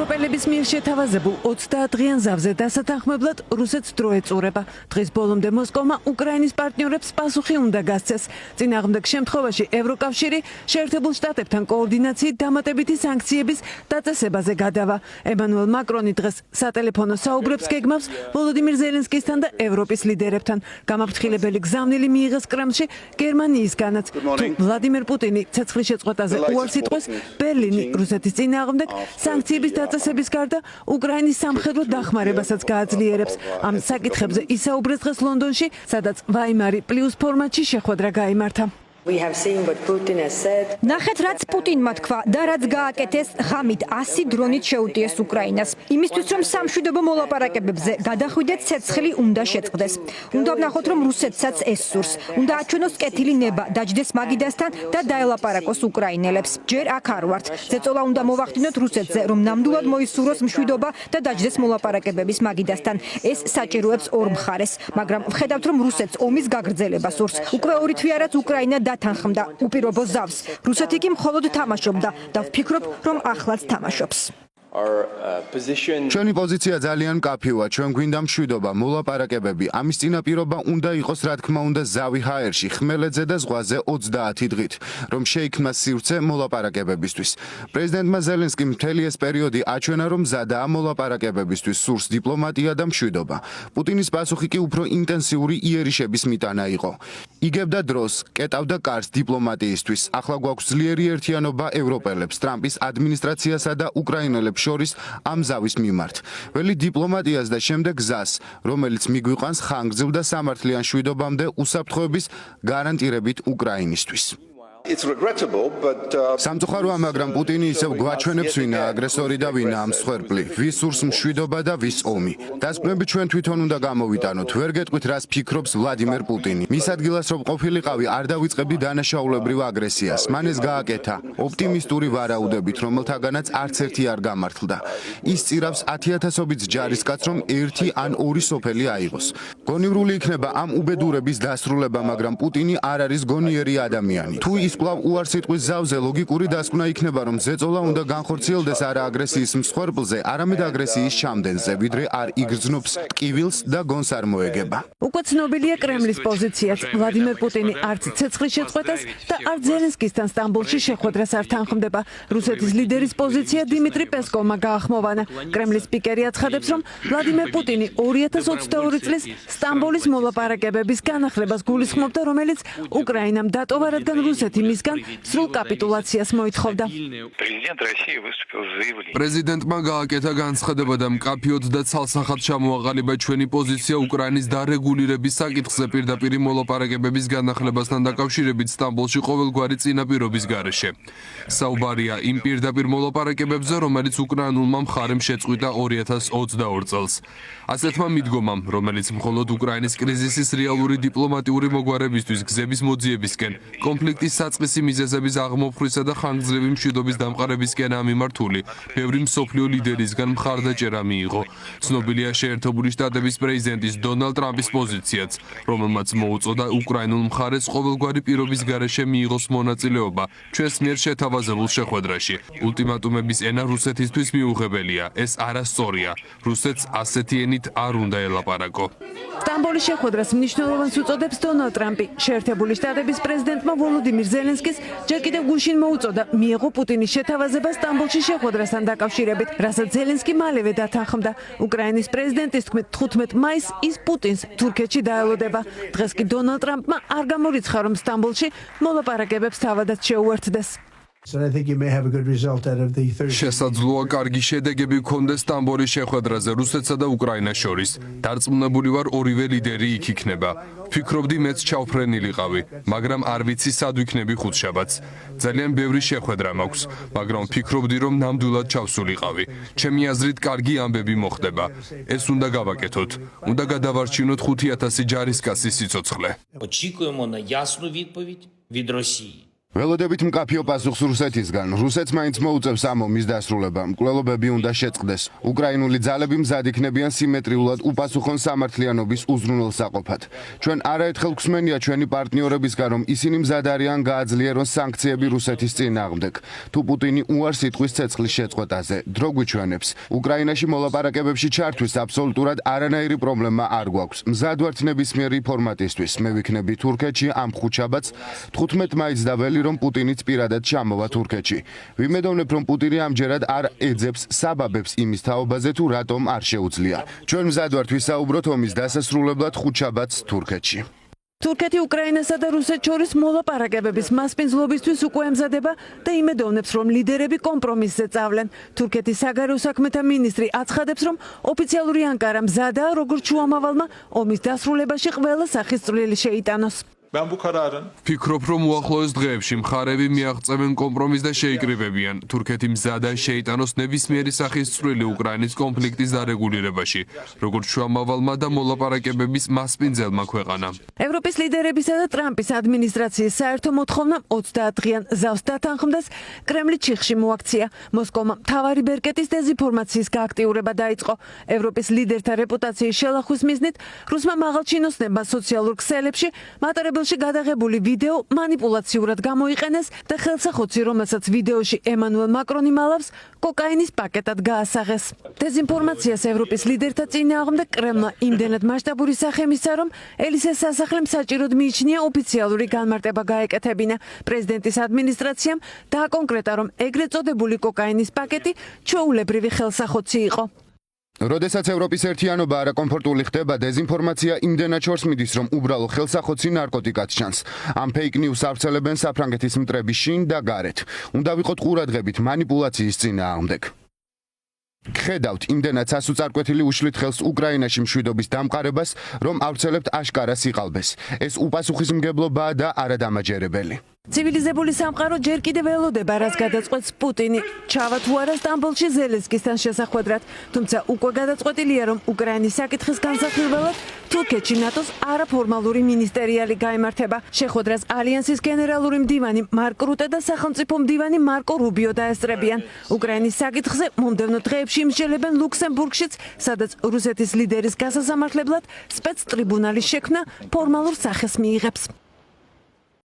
ევროპელების მიერ შეთავაზებულ 30 დღიან ზავზე დასათანხმებლად რუსეთს დრო ეწურება. დღის ბოლომდე მოსკოვმა უკრაინის პარტნიორებს პასუხი უნდა გასცეს. წინააღმდეგ შემთხვევაში ევროკავშირი შეერთებულ შტატებთან კოორდინაციით დამატებითი სანქციების დაწესებაზე გადავა. ემანუელ მაკრონი დღეს სატელეფონო საუბრებს გეგმავს ვოლოდიმირ ზელენსკისთან და ევროპის ლიდერებთან. გამაფრთხილებელი გზავნილი მიიღეს კრემლში გერმანიისგანაც. თუ ვლადიმერ პუტინი ცეცხლის შეწყვეტაზე უარს იტყვის, ბერლინი რუსეთის წინააღმდეგ სანქციების დაწესების გარდა უკრაინის სამხედრო დახმარებასაც გააძლიერებს. ამ საკითხებზე ისაუბრეს დღეს ლონდონში, სადაც ვაიმარი პლუს ფორმატში შეხვედრა გაიმართა. ნახეთ, რაც პუტინმა თქვა და რაც გააკეთეს, ღამით 100 დრონით შეუტიეს უკრაინას. იმისთვის, რომ სამშვიდობო მოლაპარაკებებზე გადახვიდეთ, ცეცხლი უნდა შეწყდეს. უნდა ვნახოთ, რომ რუსეთსაც ეს სურს. უნდა აჩვენოს კეთილი ნება, დაჯდეს მაგიდასთან და დაელაპარაკოს უკრაინელებს. ჯერ აქ არ ვართ. ზეწოლა უნდა მოვახდინოთ რუსეთზე, რომ ნამდვილად მოისურვოს მშვიდობა და დაჯდეს მოლაპარაკებების მაგიდასთან. ეს საჭიროებს ორ მხარეს, მაგრამ ვხედავთ, რომ რუსეთს ომის გაგრძელება სურს. უკვე ორი თვეა, რაც უკრაინა დათანხმდა უპირობო ზავს. რუსეთი კი მხოლოდ თამაშობდა და ვფიქრობ, რომ ახლაც თამაშობს. ჩვენი პოზიცია ძალიან მკაფიოა. ჩვენ გვინდა მშვიდობა, მოლაპარაკებები. ამის წინაპირობა უნდა იყოს, რა თქმა უნდა, ზავი ჰაერში, ხმელეთზე და ზღვაზე 30 დღით, რომ შეიქმნა სივრცე მოლაპარაკებებისთვის. პრეზიდენტმა ზელენსკიმ მთელი ეს პერიოდი აჩვენა, რომ მზადაა მოლაპარაკებებისთვის, სურს დიპლომატია და მშვიდობა. პუტინის პასუხი კი უფრო ინტენსიური იერიშების მიტანა იყო. იგებდა დროს, კეტავდა კარს დიპლომატიისთვის. ახლა გვაქვს ძლიერი ერთიანობა ევროპელებს, ტრამპის ადმინისტრაციასა და უკრაინელებს შორის ამ ზავის მიმართ. ველი დიპლომატიას და შემდეგ გზას, რომელიც მიგვიყვანს ხანგრძლივ და სამართლიან მშვიდობამდე უსაფრთხოების გარანტირებით უკრაინისთვის. სამწუხაროა, მაგრამ პუტინი ისევ გვაჩვენებს ვინა აგრესორი და ვინა ამ მსხვერპლი, ვის სურს მშვიდობა და ვის ომი. დასკვნები ჩვენ თვითონ უნდა გამოვიტანოთ. ვერ გეტყვით, რას ფიქრობს ვლადიმერ პუტინი. მის ადგილას რომ ყოფილიყავი, არ დავიწყებდი დანაშაულებრივ აგრესიას. მან ეს გააკეთა ოპტიმისტური ვარაუდებით, რომელთაგანაც არც ერთი არ გამართლდა. ის წირავს 10,000-ობით ჯარისკაც, რომ ერთი ან ორი სოფელი აიღოს. გონივრული იქნება ამ უბედურების დასრულება, მაგრამ პუტინი არ არის გონიერი ადამიანი. თუ ის კვლავ უარს იტყვის ზავზე, ლოგიკური დასკვნა იქნება, რომ ზეწოლა უნდა განხორციელდეს არა აგრესიის მსხვერპლზე, არამედ აგრესიის ჩამდენზე, ვიდრე არ იგრძნობს ტკივილს და გონს არ მოეგება. უკვე ცნობილია კრემლის პოზიციაც. ვლადიმერ პუტინი არც ცეცხლის შეწყვეტას და არც ზელენსკისთან სტამბოლში შეხვედრას არ თანხმდება. რუსეთის ლიდერის პოზიცია დიმიტრი პესკოვმა გაახმოვანა. კრემლის სპიკერი აცხადებს, რომ ვლადიმერ პუტინი 2022 წლის სტამბოლის მოლაპარაკებების განახლებას გულისხმობდა, რომელიც უკრაინამ დატოვა, რადგან რუსეთი მისგან სრულ კაპიტულაციას მოითხოვდა. პრეზიდენტმა გააკეთა განცხადება და მკაფიოდ და ცალსახად ჩამოაყალიბა ჩვენი პოზიცია უკრაინის დარეგულირების საკითხზე პირდაპირი მოლაპარაკებების განახლებასთან დაკავშირებით სტამბოლში ყოველგვარი წინაპირობის გარეშე. საუბარია იმ პირდაპირ მოლაპარაკებებზე, რომელიც უკრაინულმა მხარემ შეწყვიტა 2022 წელს. ასეთმა მიდგომამ, რომელიც მხოლოდ უკრაინის კრიზისის რეალური დიპლომატიური მოგვარებისთვის გზების მოძიებისკენ, კონფლიქტის საწყისი მიზეზების აღმოფხვისა და ხანგრძლივი მშვიდობის დამყარებისკენაა მიმართული, ბევრი მსოფლიო ლიდერისგან მხარდაჭერა მიიღო. ცნობილია შეერთებული შტატების პრეზიდენტის დონალდ ტრამპის პოზიციაც, რომელმაც მოუწოდა უკრაინულ მხარეს ყოველგვარი პირობის გარეშე მიიღოს მონაწილეობა ჩვენს მიერ შეთავაზებულ შეხვედრაში. ულტიმატუმების ენა რუსეთისთვის მიუღებელია, ეს არასწორია. რუსეთს ასეთი ენით არ უნდა ელაპარაკო. სტამბოლის შეხვედრას მნიშვნელოვანს უწოდებს დონალდ ტრამპი. შეერთებული შტატების პრეზიდენტმა ვოლოდიმირ ზელენსკის ჯერ კიდევ გუშინ მოუწოდა მიეღო პუტინის შეთავაზება სტამბოლში შეხვედრასთან დაკავშირებით, რასაც ზელენსკი მალევე დათანხმდა. უკრაინის პრეზიდენტის თქმით, 15 მაისს ის პუტინს თურქეთში დაელოდება. დღეს კი დონალდ ტრამპმა არ გამორიცხა, რომ სტამბოლში მოლაპარაკებებს თავადაც შეუერთდეს. შესაძლოა კარგი შედეგები გქონდეს სტამბოლის შეხვედრაზე რუსეთსა და უკრაინას შორის. დარწმუნებული ვარ, ორივე ლიდერი იქ იქნება. ფიქრობდი მეც ჩავფრენილიყავი, მაგრამ არ ვიცი სად ვიქნები ხუთშაბათს. ძალიან ბევრი შეხვედრა მაქვს, მაგრამ ფიქრობდი, რომ ნამდვილად ჩავსულიყავი. ჩემი აზრით, კარგი ამბები მოხდება. ეს უნდა გავაკეთოთ. უნდა გადავარჩინოთ 5,000 ჯარისკაცის სიცოცხლე. Очікуємо на ясну відповідь від Росії. ველოდებით მკაფიო პასუხს რუსეთისგან. რუსეთს მაინც მოუწევს ამ ომის დასრულება. მკვლელობები უნდა შეწყდეს. უკრაინული ძალები მზად იქნებიან სიმეტრიულად უპასუხონ სამართლიანობის უზრუნველსაყოფად. ჩვენ არაერთხელ გვსმენია ჩვენი პარტნიორებისგან, რომ ისინი მზად არიან გააძლიერონ სანქციები რუსეთის წინააღმდეგ. თუ პუტინი უარს იტყვის ცეცხლის შეწყვეტაზე, დრო გვიჩვენებს. უკრაინაში მოლაპარაკებებში ჩართვის აბსოლუტურად არანაირი პრობლემა არ გვაქვს. მზად ვართ ნებისმიერი ფორმატისთვის. მე ვიქნები თურქეთში ამ ხუთშაბათს 15 მაისს და ველი რომ პუტინიც პირადად ჩამოვა თურქეთში. ვიმედოვნებ, რომ პუტინი ამჯერად არ ეძებს საბაბებს იმის თაობაზე, თუ რატომ არ შეუძლია. ჩვენ მზად ვართ ვისაუბროთ ომის დასასრულებლად ხუთშაბათს თურქეთში. თურქეთი უკრაინასა და რუსეთს შორის მოლაპარაკებების მასპინძლობისთვის უკვე ემზადება და იმედოვნებს, რომ ლიდერები კომპრომისზე წავლენ. თურქეთის საგარეო საქმეთა მინისტრი აცხადებს, რომ ოფიციალური ანკარა მზადაა, როგორც შუამავალმა ომის დასრულებაში ყველა სახის წვლილი შეიტანოს. ფიქრობ, რომ უახლოეს დღეებში მხარები მიაღწევენ კომპრომისს და შეიკრიბებიან. თურქეთი მზადაა შეიტანოს ნებისმიერი სახის წვლილი უკრაინის კონფლიქტის დარეგულირებაში, როგორც შუამავალმა და მოლაპარაკებების მასპინძელმა ქვეყანამ. ევროპის ლიდერებისა და ტრამპის ადმინისტრაციის საერთო მოთხოვნა 30 დღიან ზავს დათანხმდას კრემლი ჩიხში მოაქცია. მოსკოვმა მთავარი ბერკეტის დეზინფორმაციის გააქტიურება დაიწყო. ევროპის ლიდერთა რეპუტაციის შელახვის მიზნით რუსმა მაღალჩინოსნებმა სოციალურ ქსელებში მატარებელში გადაღებული ვიდეო მანიპულაციურად გამოიყენეს და ხელსახოცი, რომელსაც ვიდეოში ემანუელ მაკრონი მალავს, კოკაინის პაკეტად გაასაღეს. დეზინფორმაციას ევროპის ლიდერთა წინააღმდეგ კრემლმა იმდენად მასშტაბური სახე მისცა, რომ ელისეს სასახლემ საჭიროდ მიიჩნია ოფიციალური განმარტება გაეკეთებინა. პრეზიდენტის ადმინისტრაციამ დააკონკრეტა, რომ ეგრეთ წოდებული კოკაინის პაკეტი ჩვეულებრივი ხელსახოცი იყო. როდესაც ევროპის ერთიანობა არაკომფორტული ხდება, დეზინფორმაცია იმდენად შორს მიდის, რომ უბრალო ხელსახოცი ნარკოტიკად ჩანს. ამ ფეიქ ნიუს ავრცელებენ საფრანგეთის მტრები შინ და გარეთ. უნდა ვიყოთ ყურადღებით მანიპულაციის წინააღმდეგ. გხედავთ, იმდენად სასუწარკვეთილი უშლით ხელს უკრაინაში მშვიდობის დამყარებას, რომ ავრცელებთ აშკარა სიყალბეს. ეს უპასუხისმგებლობაა და არადამაჯერებელი. ცივილიზებული სამყარო ჯერ კიდევ ველოდება, რაც გადაწყვეტს პუტინი. ჩავა თუ არა სტამბოლში ზელენსკისთან შესახვედრად, თუმცა უკვე გადაწყვეტილია, რომ უკრაინის საკითხის განსახილველად თურქეთში ნატოს არაფორმალური მინისტერიალი გაიმართება. შეხვედრას ალიანსის გენერალური მდივანი მარკ რუტე და სახელმწიფო მდივანი მარკო რუბიო დაესწრებიან. უკრაინის საკითხზე მომდევნო დღეებში იმსჯელებენ ლუქსემბურგშიც, სადაც რუსეთის ლიდერის გასასამართლებლად სპეცტრიბუნალის შექმნა ფორმალურ სახეს მიიღებს.